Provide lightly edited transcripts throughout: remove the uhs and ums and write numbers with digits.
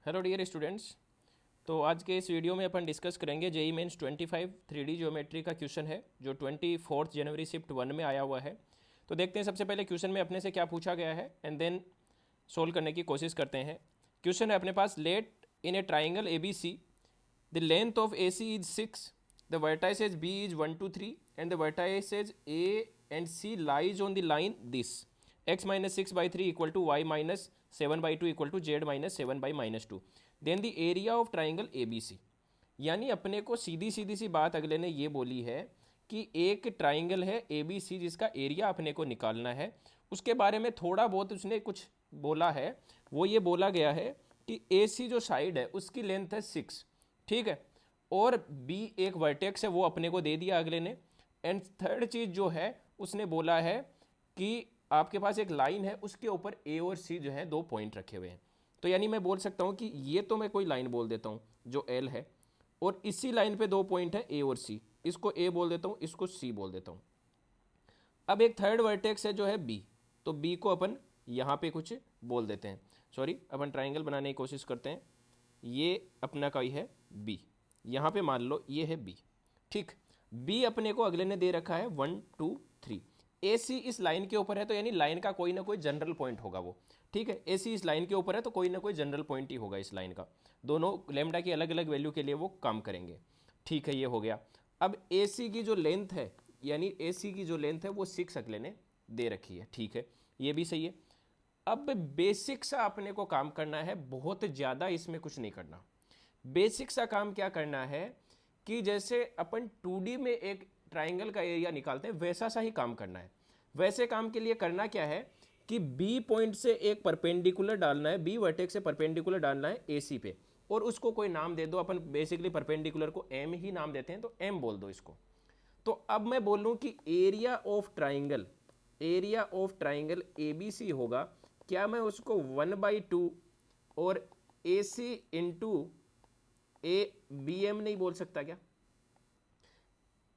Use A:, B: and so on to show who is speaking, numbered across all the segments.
A: Hello dear students. तो आज के इस वीडियो में अपन डिस्कस करेंगे जेई मेंस 25 3D ज्योमेट्री का क्वेश्चन है जो 24 जनवरी शिफ्ट 1 में आया हुआ है। तो देखते हैं सबसे पहले क्वेश्चन में अपने से क्या पूछा गया है एंड देन सोल्व करने की कोशिश करते हैं। क्वेश्चन है अपने पास, let in a triangle A B C the length of A C is 6, the vertices B is 1 2 3 and the vertices A and C lies on the line this x minus 6 by 3 equal to y minus 7 by 2 equal to z minus 7 by minus 2 then the area of triangle ABC। यानी अपने को सीधी सीधी सी बात अगले ने ये बोली है कि एक ट्राइंगल है ABC जिसका एरिया अपने को निकालना है। उसके बारे में थोड़ा बहुत उसने कुछ बोला है, वो ये बोला गया है कि AC जो साइड है उसकी लेंथ है 6, ठीक है, और B एक वर्टेक्स है वो अपने को दे दिया अगले ने। एंड थर्ड चीज़ जो है उसने बोला है कि आपके पास एक लाइन है उसके ऊपर ए और सी जो है 2 पॉइंट रखे हुए हैं। तो यानी मैं बोल सकता हूँ कि ये तो मैं कोई लाइन बोल देता हूँ जो एल है और इसी लाइन पे 2 पॉइंट है ए और सी, इसको ए बोल देता हूँ, इसको सी बोल देता हूँ। अब एक थर्ड वर्टेक्स है जो है बी, तो बी को अपन यहाँ पे कुछ बोल देते हैं। सॉरी, अपन ट्राइंगल बनाने की कोशिश करते हैं। ये अपना कोई है बी, यहाँ पे मान लो ये है बी, ठीक। बी अपने को अगले ने दे रखा है 1 2 3। ए सी इस लाइन के ऊपर है तो यानी लाइन का कोई ना कोई जनरल पॉइंट होगा वो, ठीक है। ए सी इस लाइन के ऊपर है तो कोई ना कोई जनरल पॉइंट ही होगा इस लाइन का। दोनों लेमडा की अलग अलग वैल्यू के लिए वो काम करेंगे, ठीक है। ये हो गया। अब ए सी की जो लेंथ है, यानी ए सी की जो लेंथ है वो 6 अगले ने दे रखी है, ठीक है, ये भी सही है। अब बेसिक सा अपने को काम करना है, बहुत ज़्यादा इसमें कुछ नहीं करना। बेसिक सा काम क्या करना है कि जैसे अपन 2D में एक ट्राइंगल का एरिया निकालते हैं वैसा सा ही काम करना है। वैसे काम के लिए करना क्या है कि बी पॉइंट से एक परपेंडिकुलर डालना है, बी वर्टेक्स से परपेंडिकुलर डालना है ए सी पे, और उसको कोई नाम दे दो। अपन बेसिकली परपेंडिकुलर को एम ही नाम देते हैं तो एम बोल दो इसको। तो अब मैं बोल लूँ कि area of triangle A B C होगा, क्या मैं उसको 1/2 और A C into A B M नहीं बोल सकता क्या?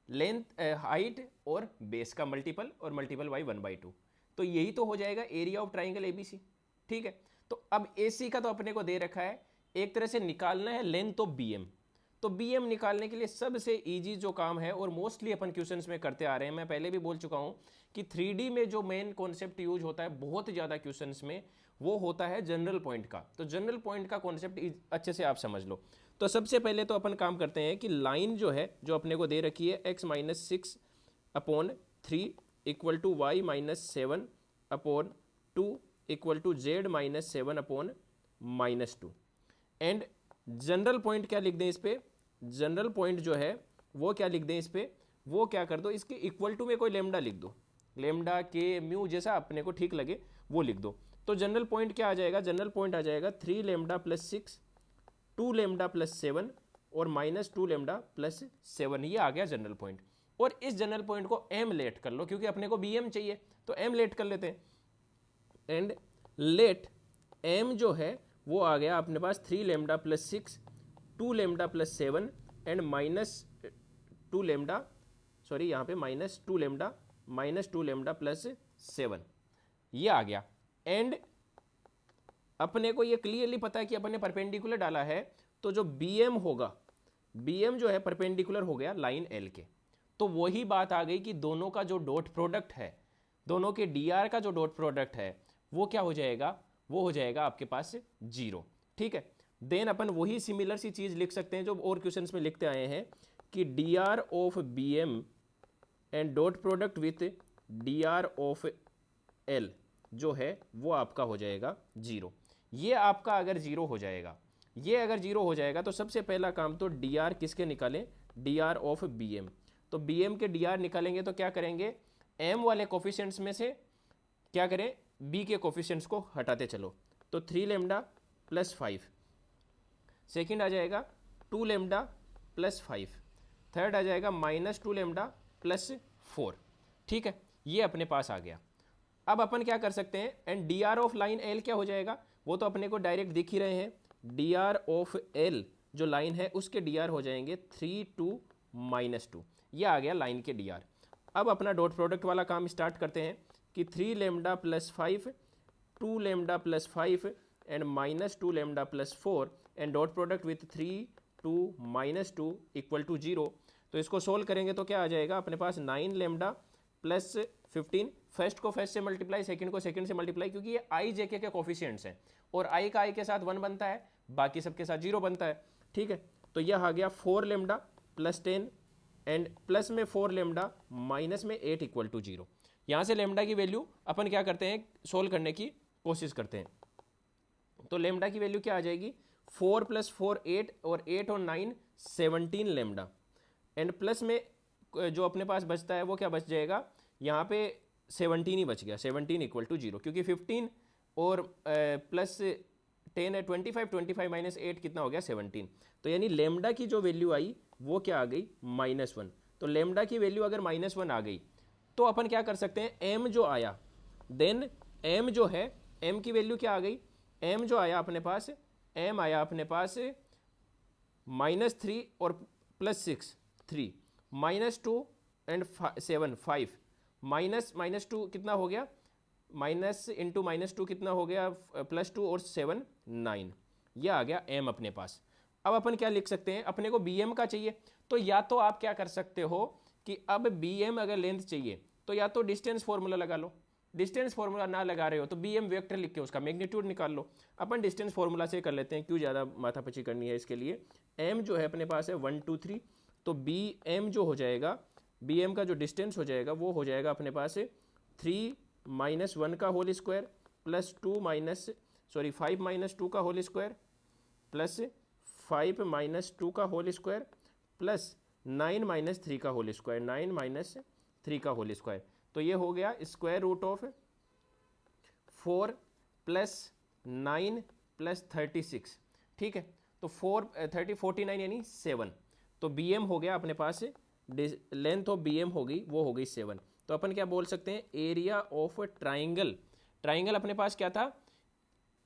A: लेंथ हाइट और बेस का मल्टीपल और मल्टीपल बाई 1/2, तो यही तो हो जाएगा एरिया ऑफ ट्राइंगल एबीसी, ठीक है। तो अब एसी का तो अपने को दे रखा है, एक तरह से निकालना है लेंथ ऑफ बीएम। तो बीएम निकालने के लिए सबसे इजी जो काम है और मोस्टली अपन क्वेश्चंस में करते आ रहे हैं, मैं पहले भी बोल चुका हूं कि 3D में जो मेन कॉन्सेप्ट यूज होता है बहुत ज़्यादा क्वेश्चंस में, वो होता है जनरल पॉइंट का। तो जनरल पॉइंट का कॉन्सेप्ट अच्छे से आप समझ लो। तो सबसे पहले तो अपन काम करते हैं कि लाइन जो है जो अपने को दे रखी है x-6/3 equal to y - 7/2 equal to z - 7/-2। And general point क्या लिख दें इस पे? जनरल पॉइंट जो है वो क्या लिख दें इस पे? वो क्या कर दो, इसके इक्वल टू में कोई लेमडा लिख दो, लेमडा के म्यू जैसा अपने को ठीक लगे वो लिख दो। तो जनरल पॉइंट क्या आ जाएगा? जनरल पॉइंट आ जाएगा 3 लेमडा प्लस 6, 2 लेमडा प्लस 7 और -2 लेमडा प्लस 7। ये आ गया जनरल पॉइंट। और इस जनरल पॉइंट को एम लेट कर लो, क्योंकि अपने को बी एम चाहिए तो एम लेट कर लेते हैं। एंड लेट एम जो है वो आ गया अपने पास 3 lambda plus 6, 2 lambda plus 7 and -2 lambda, sorry यहाँ पे -2 लेमडा प्लस 7, ये आ गया। एंड अपने को ये क्लियरली पता है कि अपने परपेंडिकुलर डाला है, तो जो बीएम होगा, बीएम जो है परपेंडिकुलर हो गया लाइन एल के। तो वही बात आ गई कि दोनों का जो डॉट प्रोडक्ट है, दोनों के डीआर का जो डॉट प्रोडक्ट है वो क्या हो जाएगा? वो हो जाएगा आपके पास 0, ठीक है। देन अपन वही सिमिलर सी चीज लिख सकते हैं जो और क्वेश्चंस में लिखते आए हैं कि DR of BM and dot product with DR of L जो है वो आपका हो जाएगा 0। ये आपका अगर 0 हो जाएगा, ये अगर 0 हो जाएगा तो सबसे पहला काम तो डीआर किसके निकालें? DR of BM. तो बीएम के डीआर निकालेंगे तो क्या करेंगे? एम वाले कोफिशिएंट्स में से क्या करें? बी के कोफिशिएंट्स को हटाते चलो। तो 3 लेमडा प्लस 5, सेकेंड आ जाएगा 2 लेमडा प्लस 5, थर्ड आ जाएगा -2 लेमडा प्लस 4, ठीक है। ये अपने पास आ गया। अब अपन क्या कर सकते हैं? And D R of line L क्या हो जाएगा? वो तो अपने को डायरेक्ट दिख ही रहे हैं। डी आर ऑफ एल जो लाइन है उसके डी आर हो जाएंगे 3 2 -2, ये आ गया लाइन के डी आर। अब अपना डॉट प्रोडक्ट वाला काम स्टार्ट करते हैं कि 3 lambda plus 5, 2 lambda plus 5 and -2 lambda plus 4 and dot product with 3 2 -2 equal to 0। तो इसको सोल्व करेंगे तो क्या आ जाएगा अपने पास 9 लेमडा प्लस 15। फर्स्ट को फर्स्ट से मल्टीप्लाई, सेकंड को सेकंड से मल्टीप्लाई, क्योंकि ये आई जे के कोफिशिएंट्स हैं और आई का आई के साथ 1 बनता है, बाकी सबके साथ 0 बनता है। ठीक है, तो यह आ गया 4 लेमडा प्लस 10 एंड प्लस में 4 लेमडा माइनस में 8 इक्वल टू 0। यहाँ से लेमडा की वैल्यू अपन क्या करते हैं, सोल्व करने की कोशिश करते हैं। तो लेमडा की वैल्यू क्या आ जाएगी, 4 + 4 8 और 8 और 9 17 लेमडा एंड प्लस में जो अपने पास बचता है वो क्या बच जाएगा, यहाँ पे 17 ही बच गया, 17 इक्वल टू 0, क्योंकि 15 और प्लस 10 है 25, 25 माइनस 8 कितना हो गया 17। तो यानी लेमडा की जो वैल्यू आई वो क्या आ गई -1। तो लेमडा की वैल्यू अगर -1 आ गई तो अपन क्या कर सकते हैं, m जो आया, देन m जो है, m की वैल्यू क्या आ गई, m जो आया अपने पास, m आया अपने पास -3 और +6 3 -2 एंड 7 5 -2 कितना हो गया, माइनस इंटू -2 कितना हो गया, +2 और 7 9, यह आ गया m अपने पास। अब अपन क्या लिख सकते हैं, अपने को bm का चाहिए, तो या तो आप क्या कर सकते हो कि अब bm अगर लेंथ चाहिए तो या तो डिस्टेंस फॉर्मूला लगा लो, डिस्टेंस फॉर्मूला ना लगा रहे हो तो bm वेक्टर लिख के उसका मैग्नीट्यूड निकाल लो। अपन डिस्टेंस फॉर्मूला से कर लेते हैं, क्यों ज़्यादा माथापच्ची करनी है इसके लिए। m जो है अपने पास है 1 2 3, तो bm जो हो जाएगा, bm का जो डिस्टेंस हो जाएगा वो हो जाएगा अपने पास 3 - 1 का होल स्क्वायर प्लस 5 - 2 का होल स्क्वायर प्लस 5 - 2 का होल स्क्वायर प्लस 9 - 3 का होल स्क्वायर, 9 - 3 का होल स्क्वायर। तो ये हो गया स्क्वायर रूट ऑफ 4 + 9 + 36। ठीक है, तो 49 यानी 7। तो bm हो गया अपने पास, लेंथ ऑफ bm होगी वो हो गई 7। तो अपन क्या बोल सकते हैं, एरिया ऑफ ट्राइंगल, ट्राइंगल अपने पास क्या था,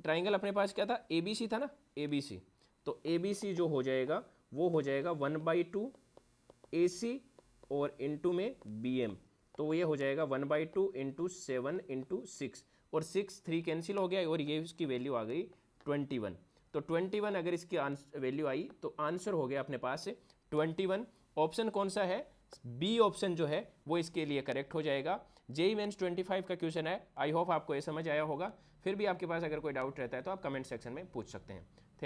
A: ट्राइंगल अपने पास क्या था, ABC था ना, ABC। तो ABC जो हो जाएगा वो हो जाएगा 1/2 AC और इंटू में BM, तो ये हो जाएगा 1/2 इंटू 7 इंटू 6 और 6 3 कैंसिल हो गया और ये इसकी वैल्यू आ गई 21। तो 21 अगर इसकी वैल्यू आई तो आंसर हो गया अपने पास 21। ऑप्शन कौन सा है, बी ऑप्शन जो है वो इसके लिए करेक्ट हो जाएगा। जेईई मेंस 25 का क्वेश्चन है। आई होप आपको ये समझ आया होगा। फिर भी आपके पास अगर कोई डाउट रहता है तो आप कमेंट सेक्शन में पूछ सकते हैं।